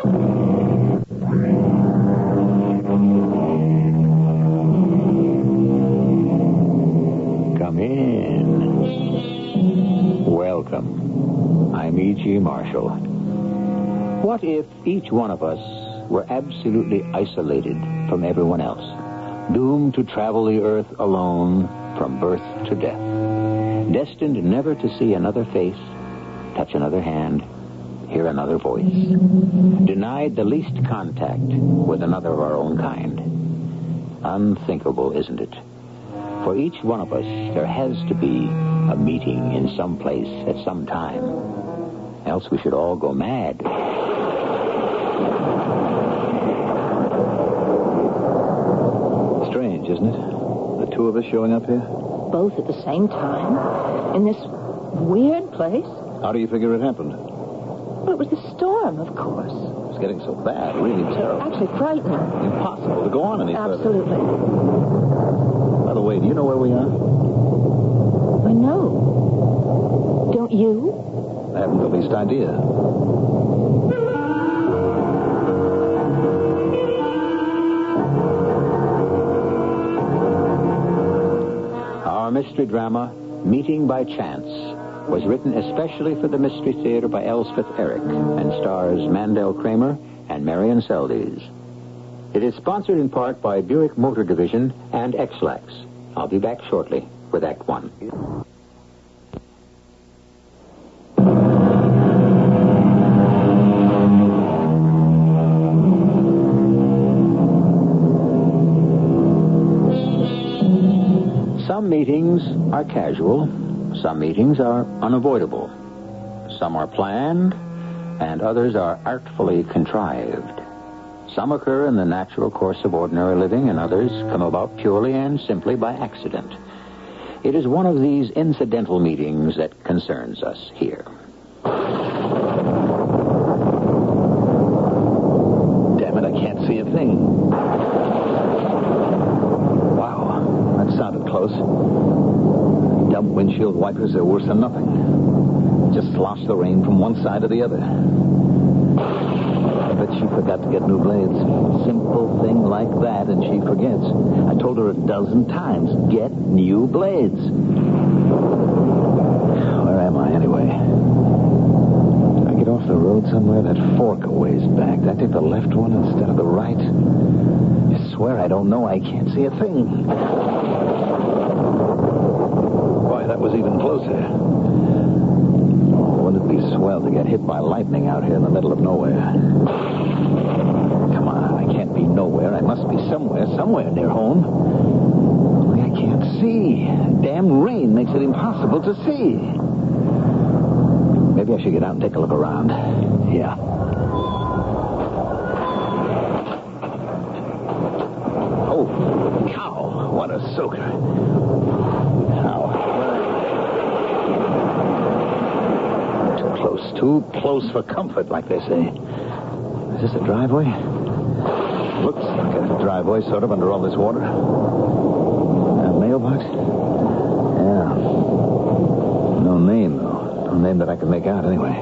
Come in. Welcome. I'm E.G. Marshall. What if each one of us were absolutely isolated from everyone else, doomed to travel the earth alone from birth to death, destined never to see another face, touch another hand, hear another voice, denied the least contact with another of our own kind? Unthinkable, isn't it? For each one of us, there has to be a meeting in some place at some time. Else we should all go mad. Strange, isn't it? The two of us showing up here? Both at the same time? In this weird place? How do you figure it happened? Well, it was the storm, of course. It's getting so bad, really terrible. Actually frightening. Impossible to go on any further. Absolutely. By the way, do you know where we are? I know. Don't you? I haven't the least idea. Our mystery drama, Meeting by Chance, was written especially for the Mystery Theater by Elspeth Eric and stars Mandel Kramer and Marion Seldes. It is sponsored in part by Buick Motor Division and X-Lax. I'll be back shortly with Act One. Some meetings are casual. Some meetings are unavoidable. Some are planned, and others are artfully contrived. Some occur in the natural course of ordinary living, and others come about purely and simply by accident. It is one of these incidental meetings that concerns us here. Damn it, I can't see a thing. Wow, that sounded close. Dumb windshield wipers are worse than nothing. Just slosh the rain from one side to the other. I bet she forgot to get new blades. Simple thing like that, and she forgets. I told her a dozen times, get new blades. Where am I, anyway? Did I get off the road somewhere? That fork a ways back. Did I take the left one instead of the right? I swear I don't know. I can't see a thing. Boy, that was even closer. Wouldn't it be swell to get hit by lightning out here in the middle of nowhere? Come on, I can't be nowhere. I must be somewhere near home. Only I can't see. Damn rain makes it impossible to see. Maybe I should get out and take a look around. Yeah. Oh, cow. What a soaker. Too close for comfort, like they say. Is this a driveway? Looks like a driveway, sort of, under all this water. A mailbox? Yeah. No name, though. No name that I can make out, anyway.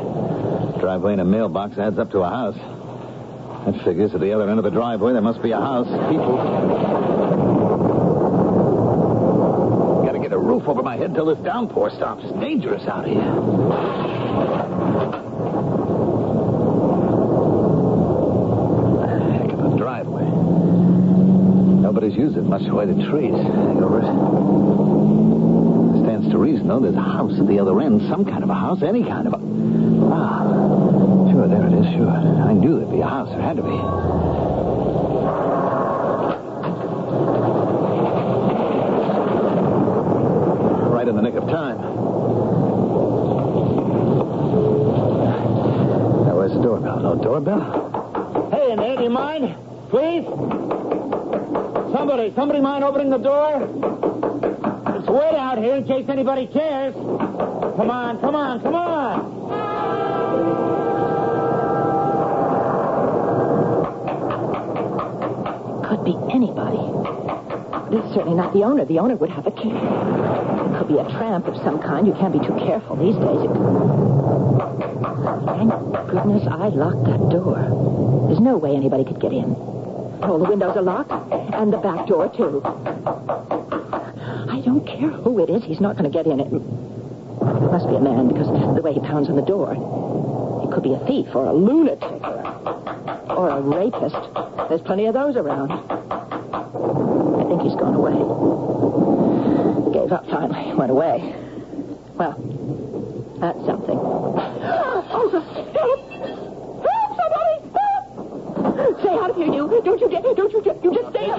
Driveway and a mailbox adds up to a house. That figures at the other end of the driveway there must be a house. People. Gotta get a roof over my head till this downpour stops. It's dangerous out here. Nobody's used it much away the trees. Hang over it. Stands to reason, though, there's a house at the other end. Some kind of a house, any kind of a... Ah, sure, there it is, sure. I knew there'd be a house. There had to be. Right in the nick of time. Now, where's the doorbell? No doorbell? Hey, in there, do you mind? Please? Somebody mind opening the door? It's wet out here in case anybody cares. Come on. Could be anybody. This is certainly not the owner. The owner would have a key. It could be a tramp of some kind. You can't be too careful these days. goodness I locked that door. There's no way anybody could get in. All the windows are locked, and the back door, too. I don't care who it is. He's not going to get in. It must be a man, because the way he pounds on the door. It could be a thief or a lunatic or a rapist. There's plenty of those around. I think he's gone away. Gave up finally. Went away. Well, that's something. Oh, help! Help, somebody! Help! Stay out of here, you. Don't you just stay out.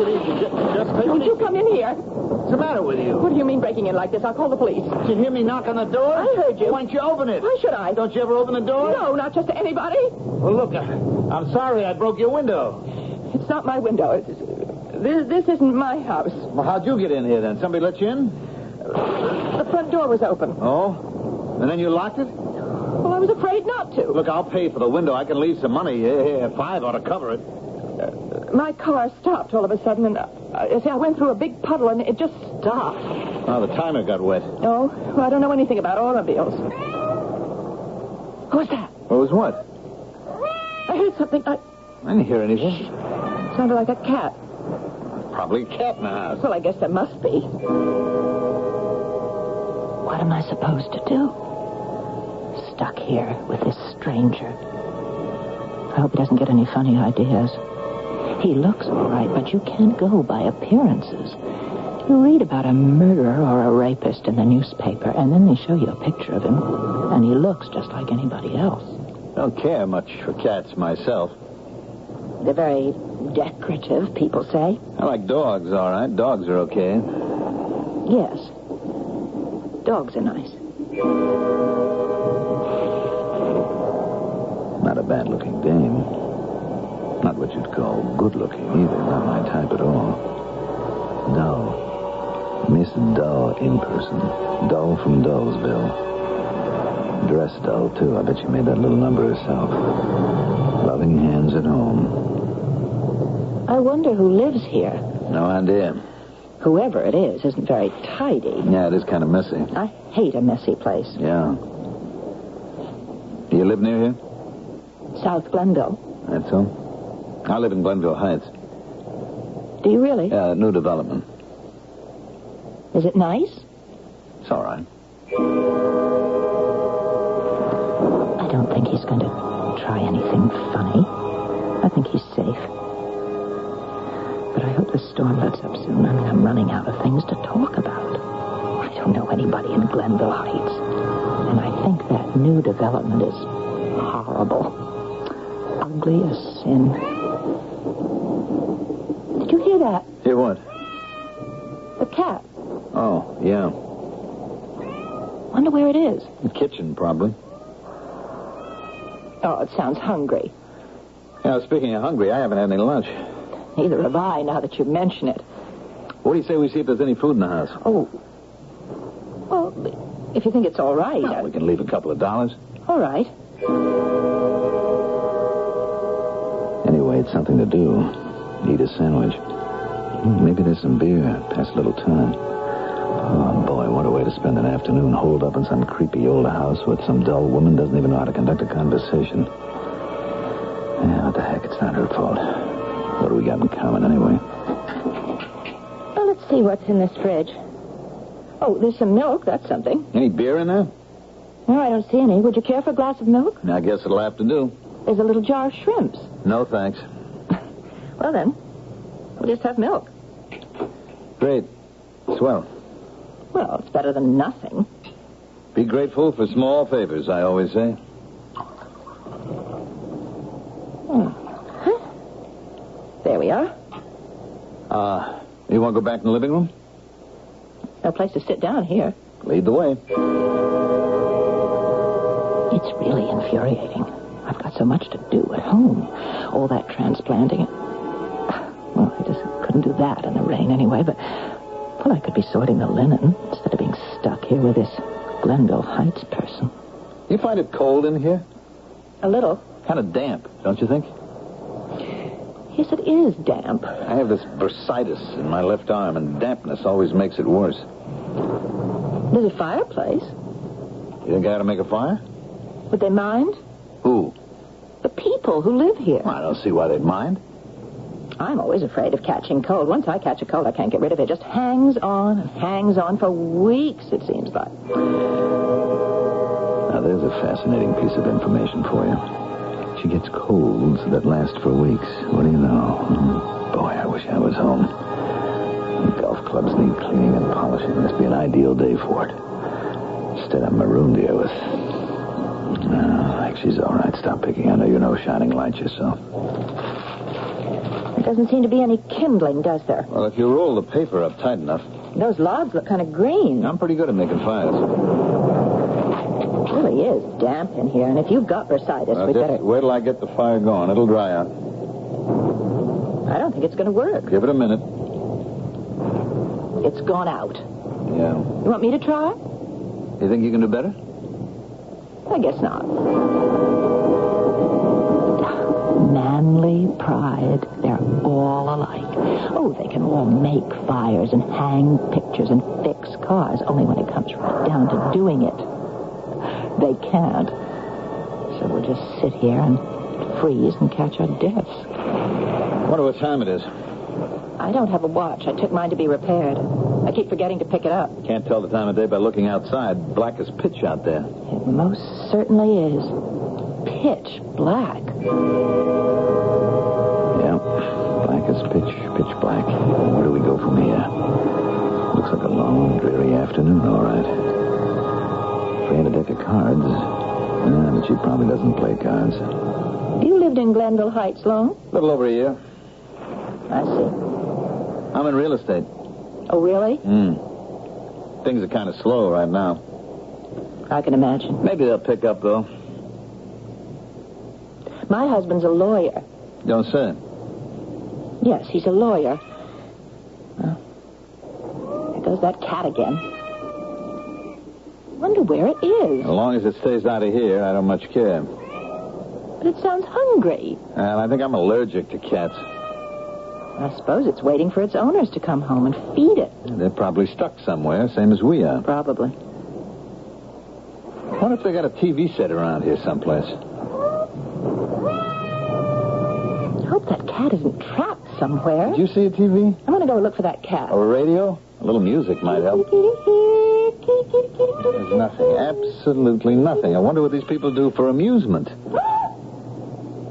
Don't you come in here. What's the matter with you? What do you mean breaking in like this? I'll call the police. Did you hear me knock on the door? I heard you. Why don't you open it? Why should I? Don't you ever open the door? No, not just to anybody. Well, look, I'm sorry I broke your window. It's not my window. This isn't my house. Well, how'd you get in here, then? Somebody let you in? The front door was open. Oh? And then you locked it? Well, I was afraid not to. Look, I'll pay for the window. I can leave some money. Here, $5 ought to cover it. My car stopped all of a sudden, and I went through a big puddle, and it just stopped. Oh, the timer got wet. Oh, well, I don't know anything about automobiles. Who was that? What was what? I heard something. I didn't hear anything. It sounded like a cat. Probably a cat in the house. Well, I guess there must be. What am I supposed to do? Stuck here with this stranger. I hope he doesn't get any funny ideas. He looks all right, but you can't go by appearances. You read about a murderer or a rapist in the newspaper, and then they show you a picture of him, and he looks just like anybody else. Don't care much for cats myself. They're very decorative, people say. I like dogs, all right. Dogs are okay. Yes. Dogs are nice. Not a bad-looking dame. Not what you'd call good-looking either. Not my type at all. Dull. Miss Dull in person. Dull from Dullsville. Dressed dull, too. I bet you made that little number herself. Loving hands at home. I wonder who lives here. No idea. Whoever it is isn't very tidy. Yeah, it is kind of messy. I hate a messy place. Yeah. Do you live near here? South Glenville. That's so? I live in Glenville Heights. Do you really? New development. Is it nice? It's all right. I don't think he's going to try anything funny. I think he's safe. But I hope the storm lets up soon. I mean, I'm running out of things to talk about. I don't know anybody in Glenville Heights. And I think that new development is horrible. Ugly as sin. Did you hear that? Hear what? The cat. Oh, yeah. Wonder where it is. The kitchen, probably. Oh, it sounds hungry. Yeah, speaking of hungry, I haven't had any lunch. Neither have I, now that you mention it. What do you say we see if there's any food in the house? Oh. Well, if you think it's all right. Well, we can leave a couple of dollars. All right. Anyway, it's something to do. Eat a sandwich. Maybe there's some beer. Pass a little time. Oh, boy, what a way to spend an afternoon holed up in some creepy old house with some dull woman doesn't even know how to conduct a conversation. Yeah, what the heck? It's not her fault. What do we got in common, anyway? Well, let's see what's in this fridge. Oh, there's some milk. That's something. Any beer in there? No, I don't see any. Would you care for a glass of milk? I guess it'll have to do. There's a little jar of shrimps. No, thanks. Well, then, we'll just have milk. Great. Swell. Well, it's better than nothing. Be grateful for small favors, I always say. Huh? There we are. You want to go back in the living room? No place to sit down here. Lead the way. It's really infuriating. I've got so much to do at home. All that transplanting. Well, I just couldn't do that in the rain anyway, but... Well, I could be sorting the linen instead of being stuck here with this Glenville Heights person. You find it cold in here? A little. Kind of damp, don't you think? Yes, it is damp. I have this bursitis in my left arm, and dampness always makes it worse. There's a fireplace. You think I ought to make a fire? Would they mind? Who? people who live here. I don't see why they'd mind. I'm always afraid of catching cold. Once I catch a cold, I can't get rid of it. It just hangs on and hangs on for weeks, it seems like. Now, there's a fascinating piece of information for you. She gets colds that last for weeks. What do you know? Boy, I wish I was home. The golf clubs need cleaning and polishing. Must be an ideal day for it. Instead, I'm marooned here with... I think she's all right. Stop picking. I know you know shining light yourself. There doesn't seem to be any kindling, does there? Well, if you roll the paper up tight enough... Those logs look kind of green. I'm pretty good at making fires. It really is damp in here, and if you've got bursitis, we'd better... Wait till I get the fire going. It'll dry out. I don't think it's going to work. Give it a minute. It's gone out. Yeah. You want me to try? You think you can do better? I guess not. Manly pride. They're all alike. Oh, they can all make fires and hang pictures and fix cars. Only when it comes right down to doing it, they can't. So we'll just sit here and freeze and catch our deaths. I wonder what time it is. I don't have a watch. I took mine to be repaired. I keep forgetting to pick it up. Can't tell the time of day by looking outside. Black as pitch out there. It most certainly is. Pitch black. Yeah, black as pitch black. Where do we go from here? Looks like a long, dreary afternoon, all right. If we had a deck of cards, but she probably doesn't play cards. You lived in Glenville Heights long? A little over a year. I see. I'm in real estate. Oh, really? Things are kind of slow right now. I can imagine. Maybe they'll pick up, though. My husband's a lawyer. Don't say. Yes, he's a lawyer. Well, there goes that cat again. Wonder where it is. As long as it stays out of here, I don't much care. But it sounds hungry. And I think I'm allergic to cats. I suppose it's waiting for its owners to come home and feed it. They're probably stuck somewhere, same as we are. Probably. I wonder if they got a TV set around here someplace. I hope that cat isn't trapped somewhere. Did you see a TV? I'm going to go look for that cat. Or a radio? A little music might help. There's nothing. Absolutely nothing. I wonder what these people do for amusement.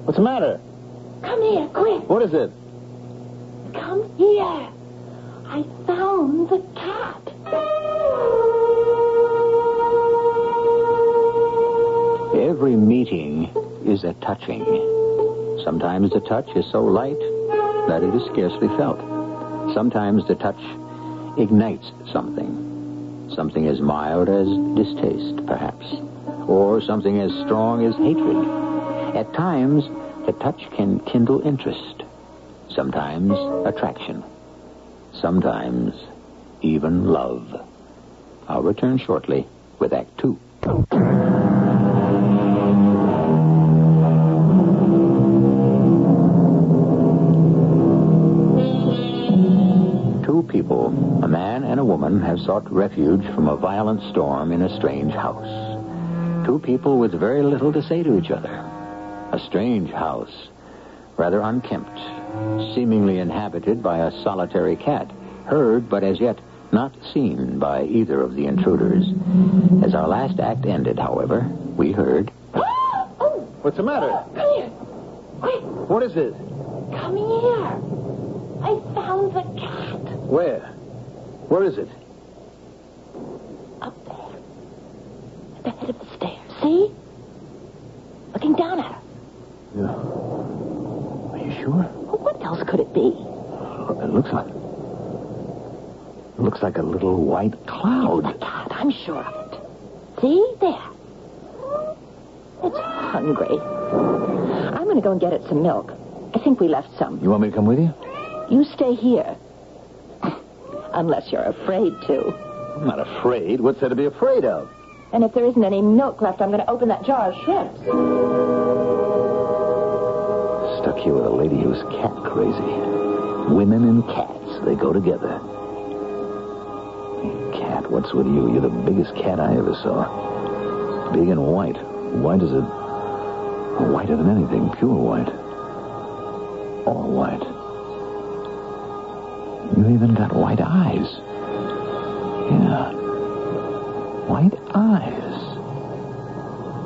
What's the matter? Come here, quick. What is it? Come here. I found the cat. Every meeting is a touching. Sometimes the touch is so light that it is scarcely felt. Sometimes the touch ignites something. Something as mild as distaste, perhaps. Or something as strong as hatred. At times, the touch can kindle interest. Sometimes attraction. Sometimes even love. I'll return shortly with Act 2. Two people, a man and a woman, have sought refuge from a violent storm in a strange house. Two people with very little to say to each other. A strange house, rather unkempt, seemingly inhabited by a solitary cat, heard but as yet not seen by either of the intruders. As our last act ended, however, we heard... What's the matter? Come here. Quick, What is it? come here. I found the cat. Where? Where is it? Up there. At the head of the stairs. See? Looking down at her. Yeah. Are you sure? Well, what else could it be? It looks like a little white cloud. The cat, I'm sure of it. See? There. It's hungry. I'm going to go and get it some milk. I think we left some. You want me to come with you? You stay here. Unless you're afraid to. I'm not afraid. What's there to be afraid of? And if there isn't any milk left, I'm going to open that jar of shrimps. Stuck here with a lady who's cat crazy. Women and cats, they go together. Cat, what's with you? You're the biggest cat I ever saw. Big and white. White as a Whiter than anything, pure white. All white. You even got white eyes. Yeah. White eyes.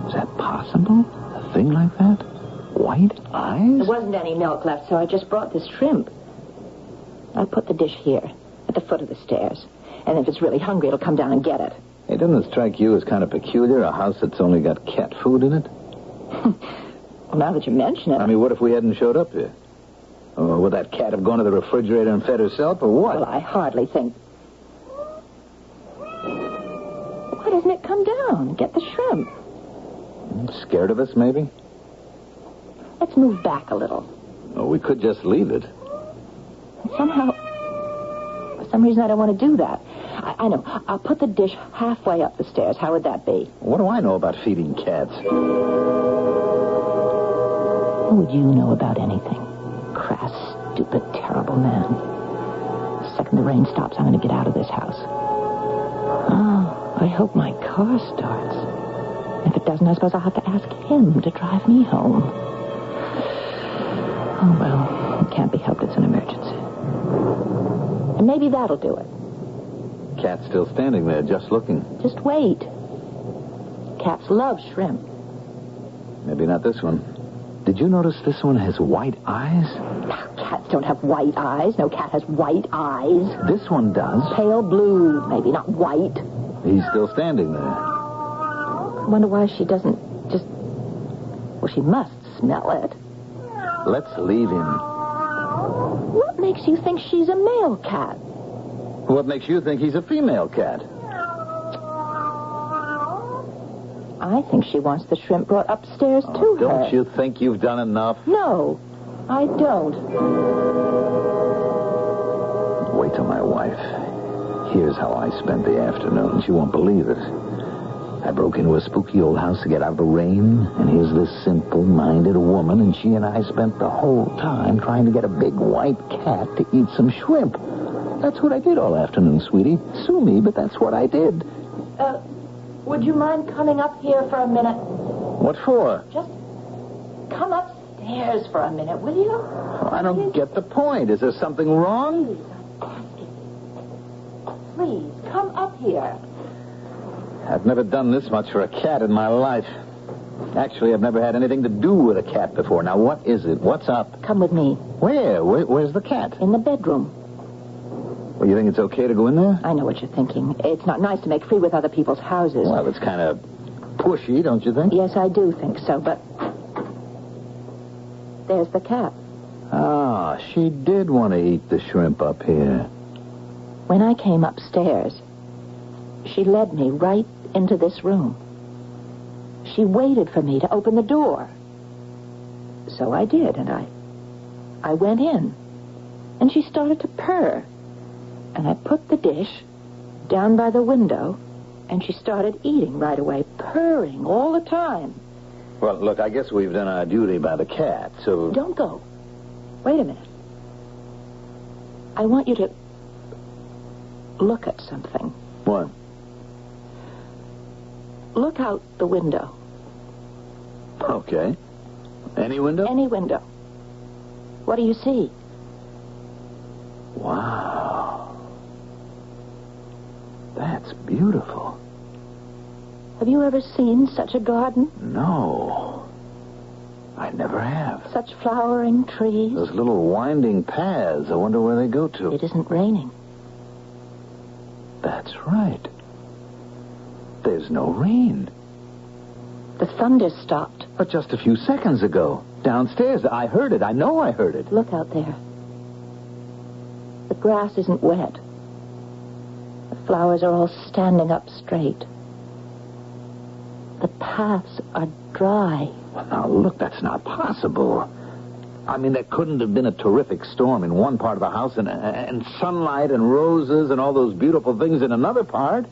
Is that possible? A thing like that? White eyes? There wasn't any milk left, so I just brought this shrimp. I put the dish here, at the foot of the stairs. And if it's really hungry, it'll come down and get it. Hey, doesn't it strike you as kind of peculiar, a house that's only got cat food in it? Well, now that you mention it... I mean, what if we hadn't showed up here? Or would that cat have gone to the refrigerator and fed herself, or what? Well, I hardly think... Why doesn't it come down? Get the shrimp. Scared of us, maybe? Let's move back a little. Well, we could just leave it. Somehow... For some reason, I don't want to do that. I know. I'll put the dish halfway up the stairs. How would that be? What do I know about feeding cats? What would you know about anything? Crass, stupid, terrible man. The second the rain stops, I'm going to get out of this house. Oh, I hope my car starts. If it doesn't, I suppose I'll have to ask him to drive me home. Oh, well, it can't be helped. It's an emergency. And maybe that'll do it. Cat's still standing there, just looking. Just wait. Cats love shrimp. Maybe not this one. Did you notice this one has white eyes? Cats don't have white eyes. No cat has white eyes. This one does. Pale blue, maybe, not white. He's still standing there. I wonder why she doesn't just... Well, she must smell it. Let's leave him. What makes you think she's a male cat? What makes you think he's a female cat? I think she wants the shrimp brought upstairs to her. Don't you think you've done enough? No, I don't. Wait till my wife hears how I spent the afternoon. She won't believe it. I broke into a spooky old house to get out of the rain, and here's this simple-minded woman, and she and I spent the whole time trying to get a big white cat to eat some shrimp. That's what I did all afternoon, sweetie. Sue me, but that's what I did. Would you mind coming up here for a minute? What for? Just come upstairs for a minute, will you? I don't get the point. Is there something wrong? Please, come up here. I've never done this much for a cat in my life. Actually, I've never had anything to do with a cat before. Now, what is it? What's up? Come with me. Where? Where's the cat? In the bedroom. Well, you think it's okay to go in there? I know what you're thinking. It's not nice to make free with other people's houses. Well, it's kind of pushy, don't you think? Yes, I do think so, but... There's the cat. Ah, she did want to eat the shrimp up here. When I came upstairs, she led me right into this room. She waited for me to open the door. So I did, and I went in. And she started to purr. And I put the dish down by the window, and she started eating right away, purring all the time. Well, look, I guess we've done our duty by the cat, so... Don't go. Wait a minute. I want you to look at something. What? Look out the window. Okay. Any window? Any window. What do you see? Wow. That's beautiful. Have you ever seen such a garden? No. I never have. Such flowering trees? Those little winding paths. I wonder where they go to. It isn't raining. That's right. There's no rain. The thunder stopped. But just a few seconds ago. Downstairs. I heard it. I know I heard it. Look out there. The grass isn't wet. The flowers are all standing up straight. The paths are dry. Well, now, look, that's not possible. I mean, there couldn't have been a terrific storm in one part of the house and sunlight and roses and all those beautiful things in another part.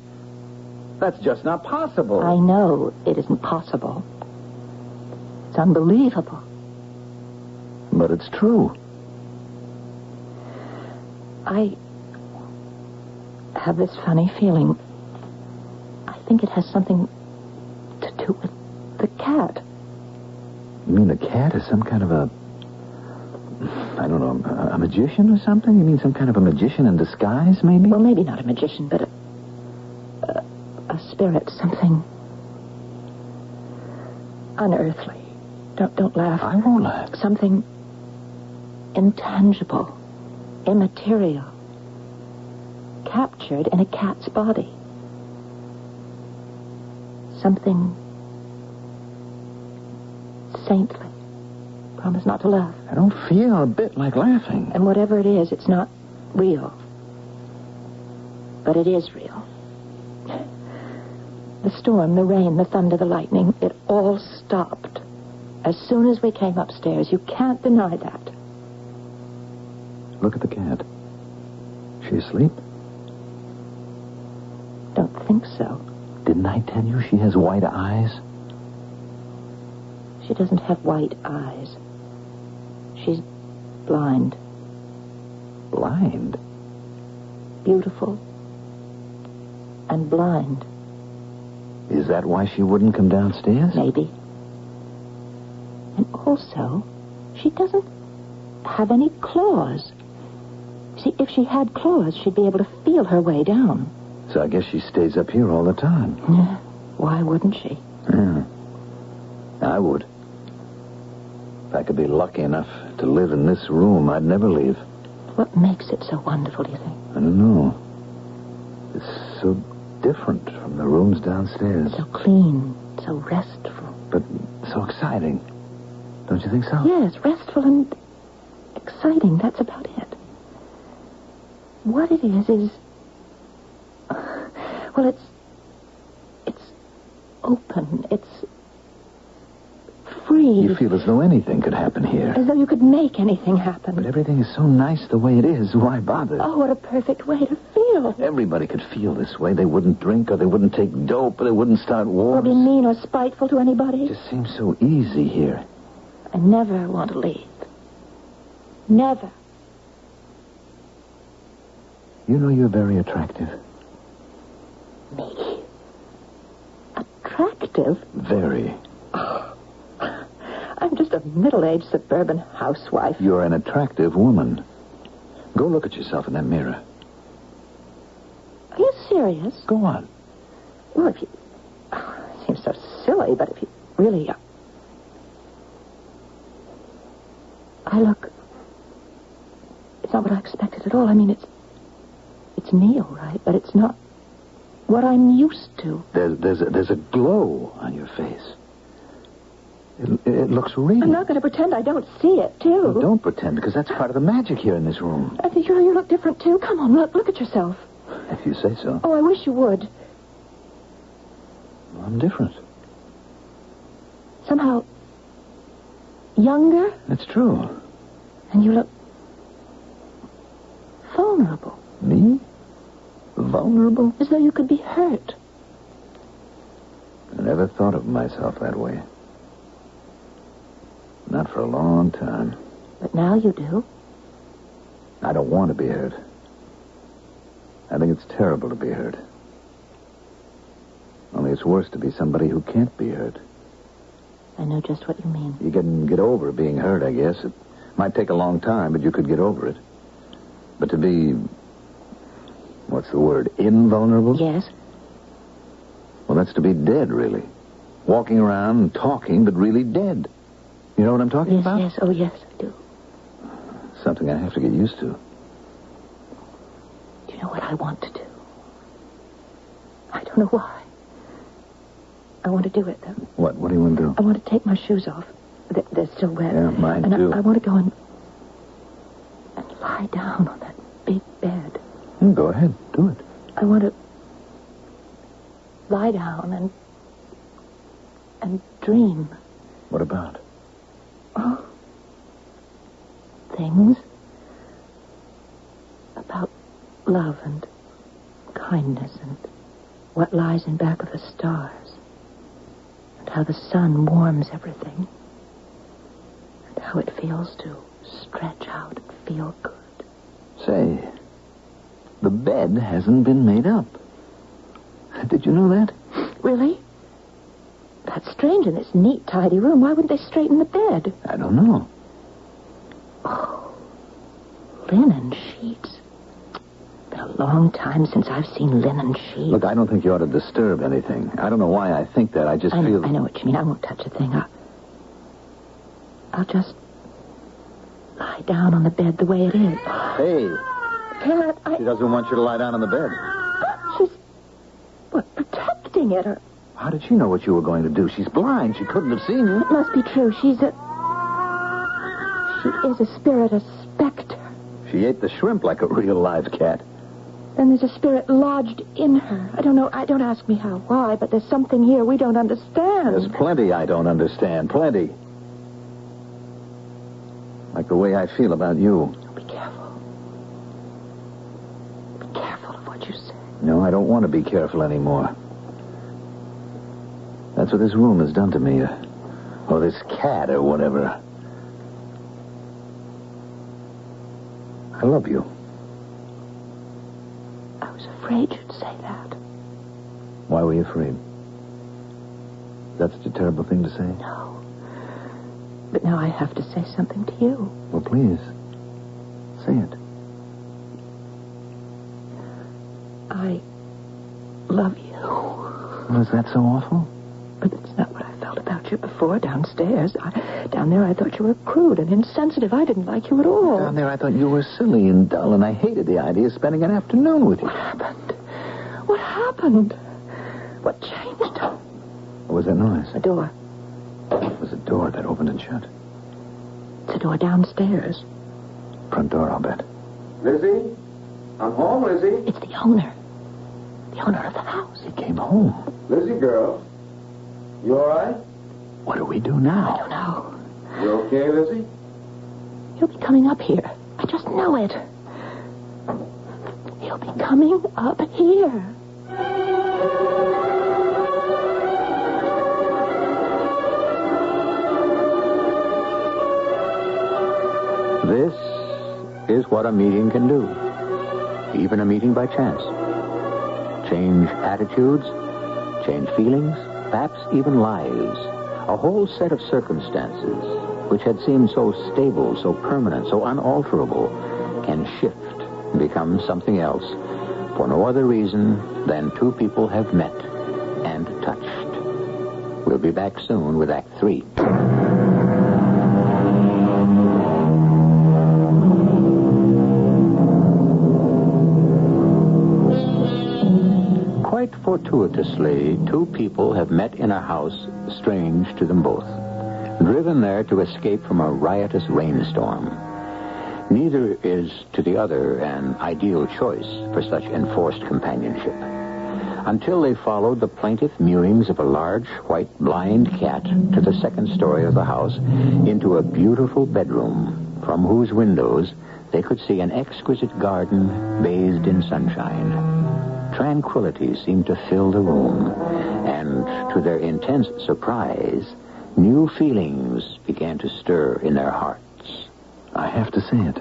That's just not possible. I know it isn't possible. It's unbelievable. But it's true. I have this funny feeling. I think it has something to do with the cat. You mean the cat is some kind of a... I don't know, a magician or something? You mean some kind of a magician in disguise, maybe? Well, maybe not a magician, but a spirit, something unearthly. Don't laugh. I won't laugh. Something intangible, immaterial, captured in a cat's body. Something saintly. Promise not to laugh. I don't feel a bit like laughing. And whatever it is, it's not real. But it is real. The storm, the rain, the thunder, the lightning, it all stopped as soon as we came upstairs. You can't deny that. Look at the cat. She asleep? Don't think so. Didn't I tell you she has white eyes? She doesn't have white eyes. She's blind. Blind? Beautiful and blind. Is that why she wouldn't come downstairs? Maybe. And also, she doesn't have any claws. See, if she had claws, she'd be able to feel her way down. So I guess she stays up here all the time. Yeah. Why wouldn't she? Yeah. I would. If I could be lucky enough to live in this room, I'd never leave. What makes it so wonderful, do you think? I don't know. It's so different from the rooms downstairs. So clean, so restful. But so exciting. Don't you think so? Yes, restful and exciting. That's about it. What it is... Well, it's open. It's free. You feel as though anything could happen here. As though you could make anything happen. But everything is so nice the way it is. Why bother? Oh, what a perfect way to feel. Everybody could feel this way. They wouldn't drink, or they wouldn't take dope, or they wouldn't start wars. Or be mean or spiteful to anybody. It just seems so easy here. I never want to leave. Never. You know you're very attractive. Me? Attractive? Very. I'm just a middle-aged suburban housewife. You're an attractive woman. Go look at yourself in that mirror. Are you serious? Go on. Well, if you... it seems so silly, but if you really... I look... It's not what I expected at all. I mean, it's Neil, right? But it's not what I'm used to. There's a glow on your face. It looks real. I'm not going to pretend I don't see it, too. Well, don't pretend, because that's part of the magic here in this room. I think you look different, too. Come on, look at yourself. If you say so. Oh, I wish you would. Well, I'm different. Somehow younger. That's true. And you look vulnerable. Me? Vulnerable? As though you could be hurt. I never thought of myself that way. Not for a long time. But now you do. I don't want to be hurt. I think it's terrible to be hurt. Only it's worse to be somebody who can't be hurt. I know just what you mean. You can get over being hurt, I guess. It might take a long time, but you could get over it. But to be... what's the word? Invulnerable? Yes. Well, that's to be dead, really. Walking around and talking, but really dead. You know what I'm talking about? Yes. Oh, yes, I do. Something I have to get used to. Do you know what I want to do? I don't know why. I want to do it, though. What? What do you want to do? I want to take my shoes off. They're still wet. Yeah, mine and too. I want to go and lie down on that big bed. Go ahead. Do it. I want to lie down and dream. What about? Oh, things about love and kindness and what lies in back of the stars and how the sun warms everything and how it feels to stretch out and feel good. Say, the bed hasn't been made up. Did you know that? Really? That's strange in this neat, tidy room. Why wouldn't they straighten the bed? I don't know. Oh, linen sheets. Been a long time since I've seen linen sheets. Look, I don't think you ought to disturb anything. I don't know why I think that. I just feel... I know what you mean. I won't touch a thing. I'll just lie down on the bed the way it is. Hey, Can't she doesn't want you to lie down on the bed. She's, protecting it. Or... How did she know what you were going to do? She's blind. She couldn't have seen you. It must be true. She is a spirit, a specter. She ate the shrimp like a real live cat. Then there's a spirit lodged in her. I don't know. Don't ask me how, why, but there's something here we don't understand. There's plenty I don't understand. Plenty. Like the way I feel about you. Be careful. Be careful of what you say. No, I don't want to be careful anymore. That's what this room has done to me. Or this cat or whatever. I love you. I was afraid you'd say that. Why were you afraid? That's such a terrible thing to say? No. But now I have to say something to you. Well, please. Say it. I love you. Was that so awful? But it's not what I felt about you before downstairs. Down there I thought you were crude and insensitive. I didn't like you at all. Down there I thought you were silly and dull, and I hated the idea of spending an afternoon with you. What happened? What happened? What changed? What was that noise? A door. It was a door that opened and shut. It's a door downstairs. Front door, I'll bet. Lizzie? I'm home, Lizzie. It's the owner. The owner of the house. He came home. Lizzie, girl. You all right? What do we do now? I don't know. You okay, Lizzie? He'll be coming up here. I just know it. He'll be coming up here. This is what a meeting can do. Even a meeting by chance. Change attitudes, change feelings, perhaps even lives. A whole set of circumstances which had seemed so stable, so permanent, so unalterable can shift and become something else for no other reason than two people have met and touched. We'll be back soon with Act 3. Quite fortuitously, two people have met in a house strange to them both, driven there to escape from a riotous rainstorm. Neither is to the other an ideal choice for such enforced companionship, until they followed the plaintive mewings of a large white blind cat to the second story of the house, into a beautiful bedroom from whose windows they could see an exquisite garden bathed in sunshine. Tranquility seemed to fill the room, and to their intense surprise, new feelings began to stir in their hearts. I have to say it.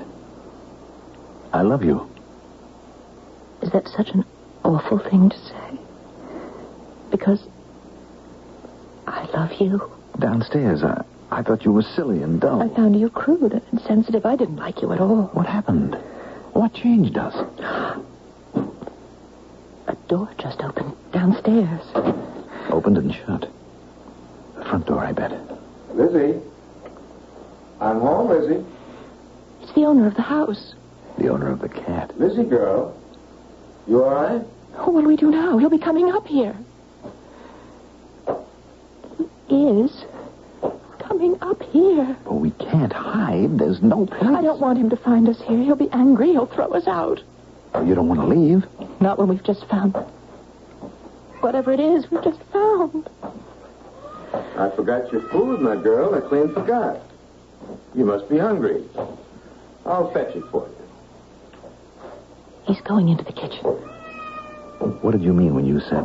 I love you. Is that such an awful thing to say? Because I love you. Downstairs, I thought you were silly and dull. I found you crude and insensitive. I didn't like you at all. What happened? What changed us? A door just opened downstairs. Opened and shut. The front door, I bet. Lizzie? I'm home, Lizzie. It's the owner of the house. The owner of the cat. Lizzie, girl. You all right? Oh, what do we do now? He'll be coming up here. He is coming up here. But we can't hide. There's no place. I don't want him to find us here. He'll be angry. He'll throw us out. Oh, you don't want to leave? Not when we've just found whatever it is we've just found. I forgot your food, my girl. I clean forgot. You must be hungry. I'll fetch it for you. He's going into the kitchen. What did you mean when you said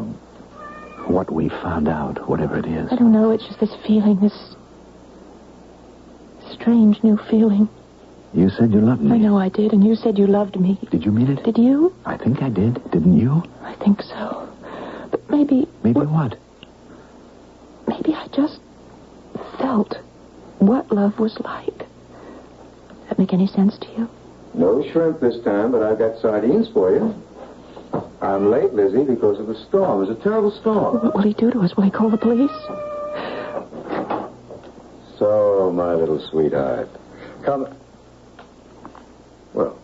what we found out, whatever it is? I don't know. It's just this feeling, this strange new feeling. You said you loved me. I know I did, and you said you loved me. Did you mean it? Did you? I think I did. Didn't you? I think so. But maybe... Maybe what? Maybe maybe I just felt what love was like. Does that make any sense to you? No shrimp this time, but I've got sardines for you. I'm late, Lizzie, because of the storm. It was a terrible storm. What will he do to us? Will he call the police? So, my little sweetheart. Come. Well,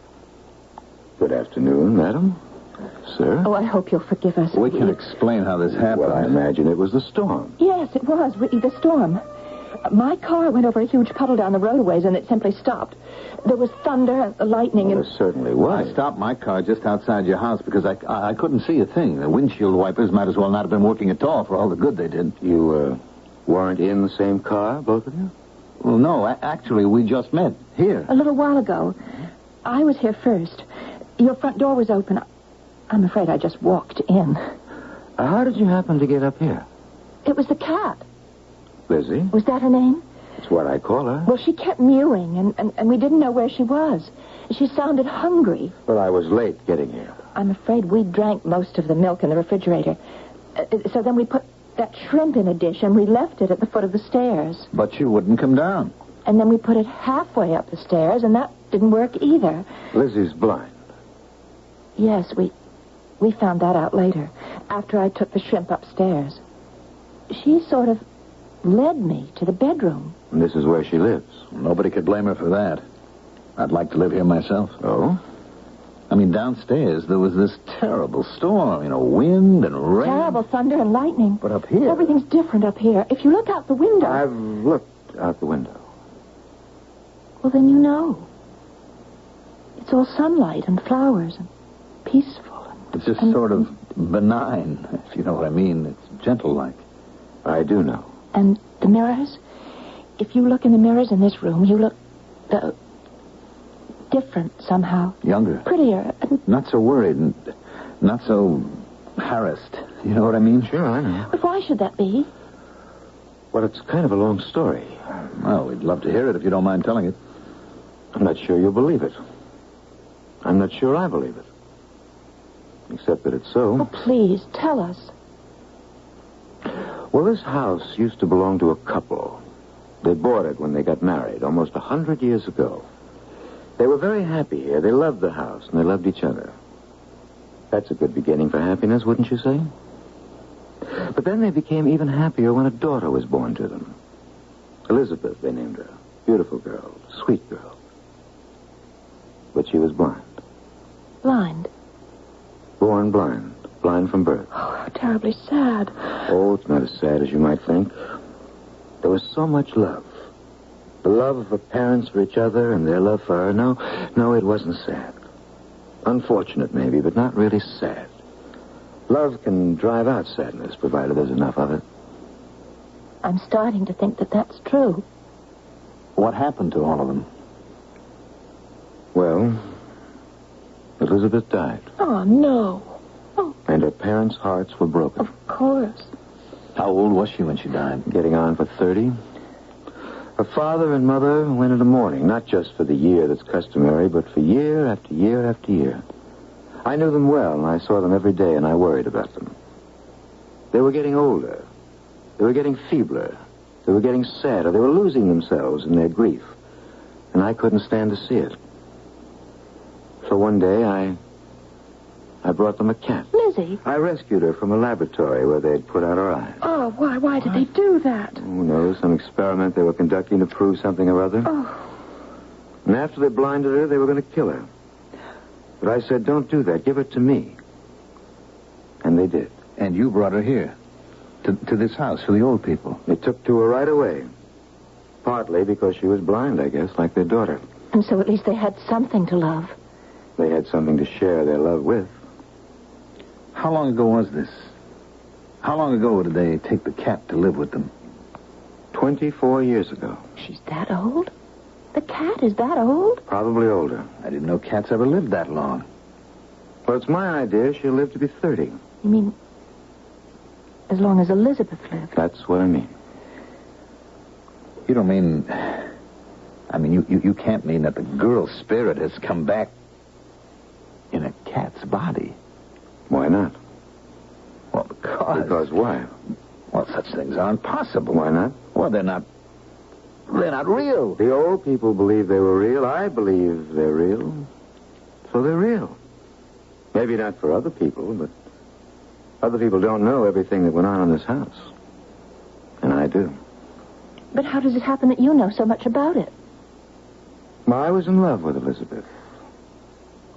good afternoon, madam. Sir? Oh, I hope you'll forgive us. We can explain how this happened. Well, I imagine it was the storm. Yes, it was. The storm. My car went over a huge puddle down the roadways, and it simply stopped. There was thunder, lightning, and... There certainly was. I stopped my car just outside your house because I couldn't see a thing. The windshield wipers might as well not have been working at all for all the good they did. You, weren't in the same car, both of you? Well, no, actually, we just met here. A little while ago. I was here first. Your front door was open. I'm afraid I just walked in. How did you happen to get up here? It was the cat. Lizzie? Was that her name? It's what I call her. Well, she kept mewing, and we didn't know where she was. She sounded hungry. Well, I was late getting here. I'm afraid we drank most of the milk in the refrigerator. So then we put that shrimp in a dish, and we left it at the foot of the stairs. But you wouldn't come down. And then we put it halfway up the stairs, and that didn't work either. Lizzie's blind. Yes, we found that out later, after I took the shrimp upstairs. She sort of led me to the bedroom. And this is where she lives. Nobody could blame her for that. I'd like to live here myself. Oh? I mean, downstairs, there was this terrible storm, wind and rain. Terrible thunder and lightning. But up here... Everything's different up here. If you look out the window... I've looked out the window. Well, then you know. It's all sunlight and flowers and peaceful. It's just sort of benign, if you know what I mean. It's gentle-like. I do know. And the mirrors? If you look in the mirrors in this room, you look different somehow. Younger. Prettier. Not so worried and not so harassed. You know what I mean? Sure, I know. But why should that be? Well, it's kind of a long story. Well, we'd love to hear it if you don't mind telling it. I'm not sure you'll believe it. I'm not sure I believe it. Except that it's so. Oh, please, tell us. Well, this house used to belong to a couple. They bought it when they got married, almost 100 years ago. They were very happy here. They loved the house, and they loved each other. That's a good beginning for happiness, wouldn't you say? But then they became even happier when a daughter was born to them. Elizabeth, they named her. Beautiful girl, sweet girl. But she was blind. Blind. Born blind. Blind from birth. Oh, how terribly sad. Oh, it's not as sad as you might think. There was so much love. The love of the parents for each other and their love for her. No, it wasn't sad. Unfortunate, maybe, but not really sad. Love can drive out sadness, provided there's enough of it. I'm starting to think that that's true. What happened to all of them? Well, Elizabeth died. Oh, no. And her parents' hearts were broken. Of course. How old was she when she died? Getting on for 30. Her father and mother went into mourning, not just for the year that's customary, but for year after year after year. I knew them well, and I saw them every day, and I worried about them. They were getting older. They were getting feebler. They were getting sadder. They were losing themselves in their grief. And I couldn't stand to see it. So one day, I brought them a cat. Lizzie? I rescued her from a laboratory where they'd put out her eyes. Oh, why did they do that? Who knows? Some experiment they were conducting to prove something or other. Oh. And after they blinded her, they were going to kill her. But I said, don't do that. Give her to me. And they did. And you brought her here? To this house for the old people? They took to her right away. Partly because she was blind, I guess, like their daughter. And so at least they had something to love. They had something to share their love with. How long ago was this? How long ago did they take the cat to live with them? 24 years ago. She's that old? The cat is that old? Probably older. I didn't know cats ever lived that long. Well, it's my idea she'll live to be 30. You mean as long as Elizabeth lived? That's what I mean. You don't mean... I mean, you can't mean that the girl's spirit has come back in a cat's body. Why not? Well, because... Because why? Well, such things aren't possible. Why not? Well, they're not real. The old people believe they were real. I believe they're real. So they're real. Maybe not for other people, but other people don't know everything that went on in this house. And I do. But how does it happen that you know so much about it? Well, I was in love with Elizabeth.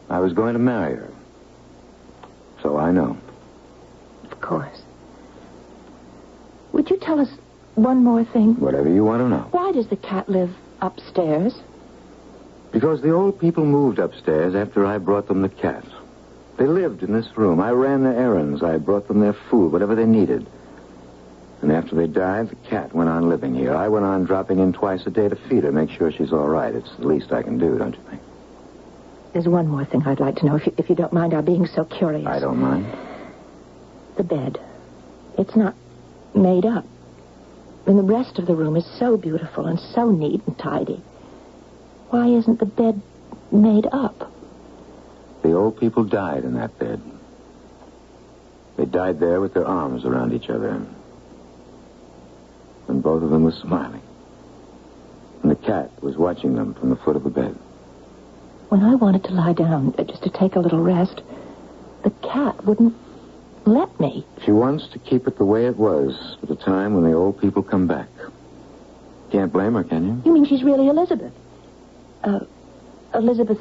I was going to marry her. So I know. Of course. Would you tell us one more thing? Whatever you want to know. Why does the cat live upstairs? Because the old people moved upstairs after I brought them the cat. They lived in this room. I ran their errands. I brought them their food, whatever they needed. And after they died, the cat went on living here. I went on dropping in twice a day to feed her, make sure she's all right. It's the least I can do, don't you think? There's one more thing I'd like to know, if you don't mind our being so curious. I don't mind. The bed. It's not made up. And the rest of the room is so beautiful and so neat and tidy. Why isn't the bed made up? The old people died in that bed. They died there with their arms around each other. And both of them were smiling. And the cat was watching them from the foot of the bed. When I wanted to lie down, just to take a little rest, the cat wouldn't let me. She wants to keep it the way it was for the time when the old people come back. Can't blame her, can you? You mean she's really Elizabeth? Elizabeth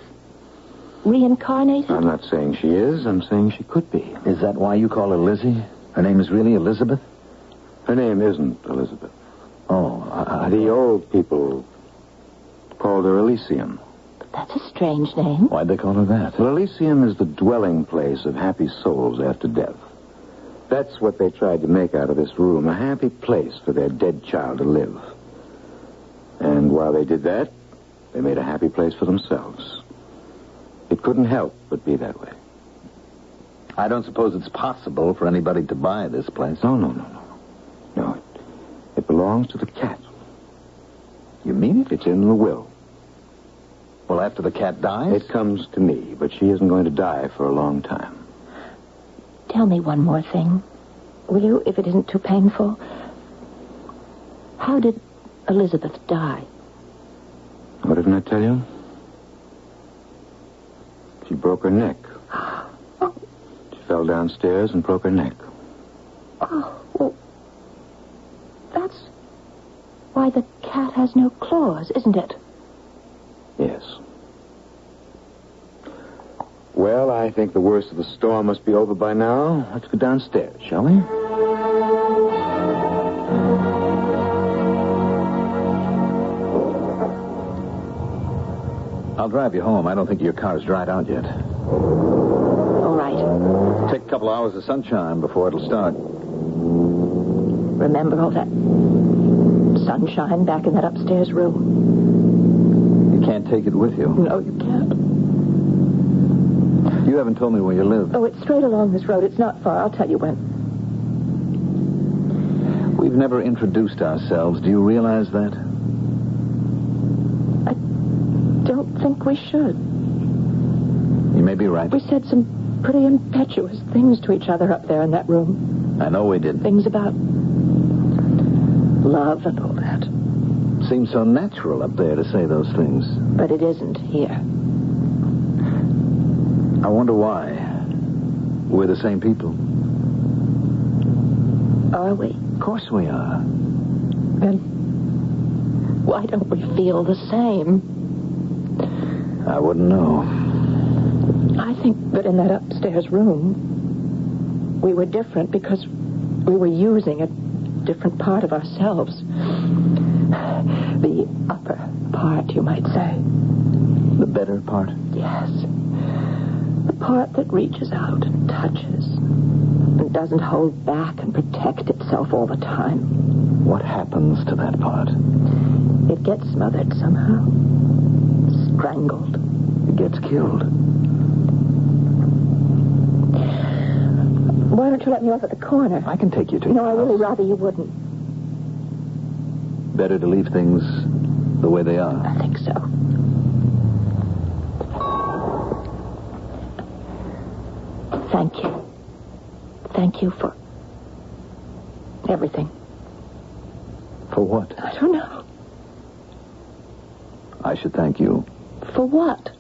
reincarnated? I'm not saying she is. I'm saying she could be. Is that why you call her Lizzie? Her name is really Elizabeth? Her name isn't Elizabeth. Oh, The old people called her Elysium. That's a strange name. Why'd they call her that? Well, Elysium is the dwelling place of happy souls after death. That's what they tried to make out of this room, a happy place for their dead child to live. And while they did that, they made a happy place for themselves. It couldn't help but be that way. I don't suppose it's possible for anybody to buy this place. No. No, it belongs to the cat. You mean it? It's in the will. Well, after the cat dies? It comes to me, but she isn't going to die for a long time. Tell me one more thing, will you, if it isn't too painful? How did Elizabeth die? What didn't I tell you? She broke her neck. Oh. She fell downstairs and broke her neck. Oh, well, that's why the cat has no claws, isn't it? Yes. Well, I think the worst of the storm must be over by now. Let's go downstairs, shall we? I'll drive you home. I don't think your car's dried out yet. All right. Take a couple hours of sunshine before it'll start. Remember all that sunshine back in that upstairs room? You can't take it with you. No, you can't. You haven't told me where you live. Oh, it's straight along this road. It's not far. I'll tell you when. We've never introduced ourselves. Do you realize that? I don't think we should. You may be right. We said some pretty impetuous things to each other up there in that room. I know we did. Things about love and all that. Seems so natural up there to say those things. But it isn't here. I wonder why. We're the same people. Are we? Of course we are. Then why don't we feel the same? I wouldn't know. I think that in that upstairs room, we were different because we were using a different part of ourselves. The upper part, you might say. The better part? Yes. The part that reaches out and touches and doesn't hold back and protect itself all the time. What happens to that part? It gets smothered somehow. Strangled. It gets killed. Why don't you let me off at the corner? I can take you to No, your I really house. rather you wouldn't. Better to leave things the way they are. I think so. Thank you. Thank you for Everything. For what? I don't know. I should thank you. For what?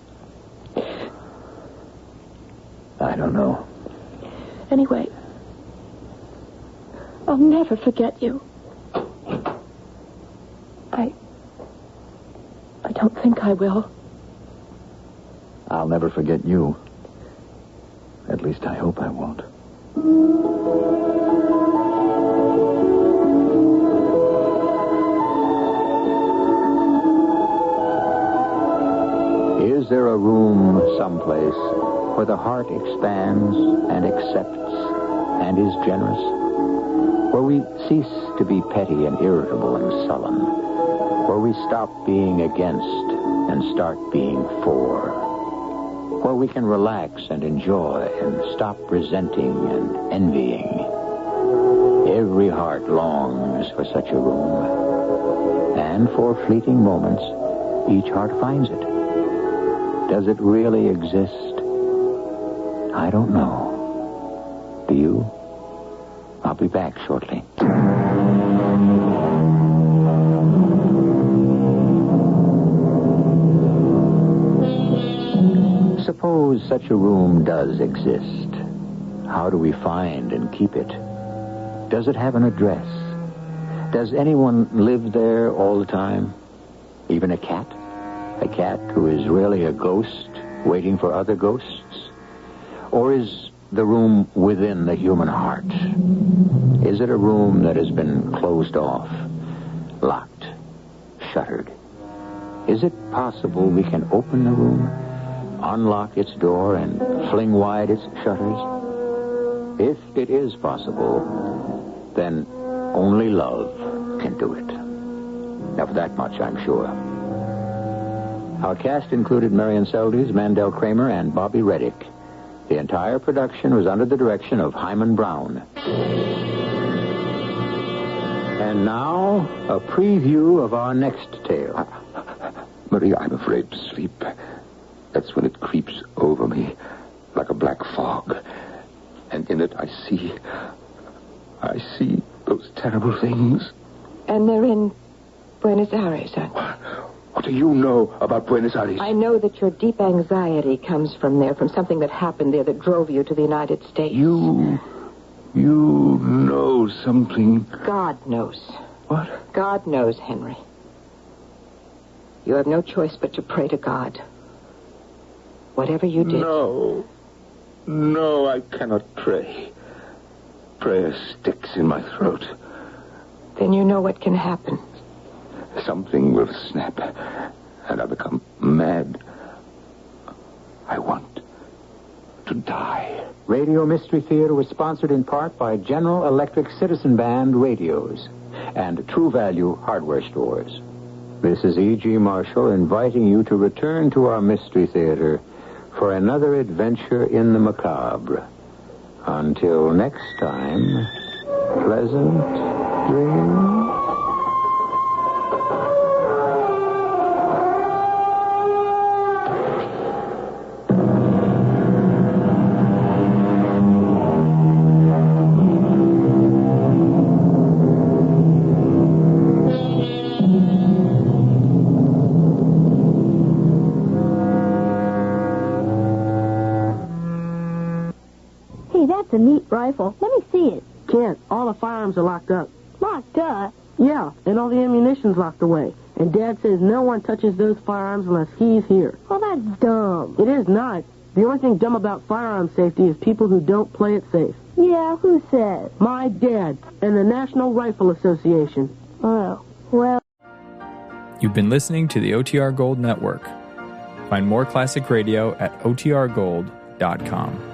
I don't know. Anyway, I'll never forget you. I don't think I will. I'll never forget you. At least I hope I won't. Is there a room someplace where the heart expands and accepts and is generous? Where we cease to be petty and irritable and sullen? Where we stop being against and start being for? Where we can relax and enjoy and stop resenting and envying? Every heart longs for such a room. And for fleeting moments, each heart finds it. Does it really exist? I don't know. Do you? I'll be back shortly. Suppose such a room does exist. How do we find and keep it? Does it have an address? Does anyone live there all the time? Even a cat? A cat who is really a ghost waiting for other ghosts? Or is the room within the human heart? Is it a room that has been closed off, locked, shuttered? Is it possible we can open the room, unlock its door, and fling wide its shutters? If it is possible, then only love can do it. Of that much I'm sure. Our cast included Marion Seldes, Mandel Kramer, and Bobby Reddick. The entire production was under the direction of Hyman Brown. And now, a preview of our next tale. Maria, I'm afraid to sleep. That's when it creeps over me like a black fog. And in it I see those terrible things. And they're in Buenos Aires, aren't they? What do you know about Buenos Aires? I know that your deep anxiety comes from there, from something that happened there that drove you to the United States. You know something. God knows. What? God knows, Henry. You have no choice but to pray to God. Whatever you did. No, I cannot pray. Prayer sticks in my throat. Then you know what can happen. Something will snap, and I'll become mad. I want to die. Radio Mystery Theater was sponsored in part by General Electric Citizen Band radios and True Value hardware stores. This is E.G. Marshall inviting you to return to our Mystery Theater for another adventure in the macabre. Until next time, pleasant dreams. That's a neat rifle. Let me see it. Can't. All the firearms are locked up. Locked up? Yeah, and all the ammunition's locked away. And Dad says no one touches those firearms unless he's here. Well, that's dumb. It is not. The only thing dumb about firearm safety is people who don't play it safe. Yeah, who says? My dad and the National Rifle Association. Oh, well. You've been listening to the OTR Gold Network. Find more classic radio at otrgold.com.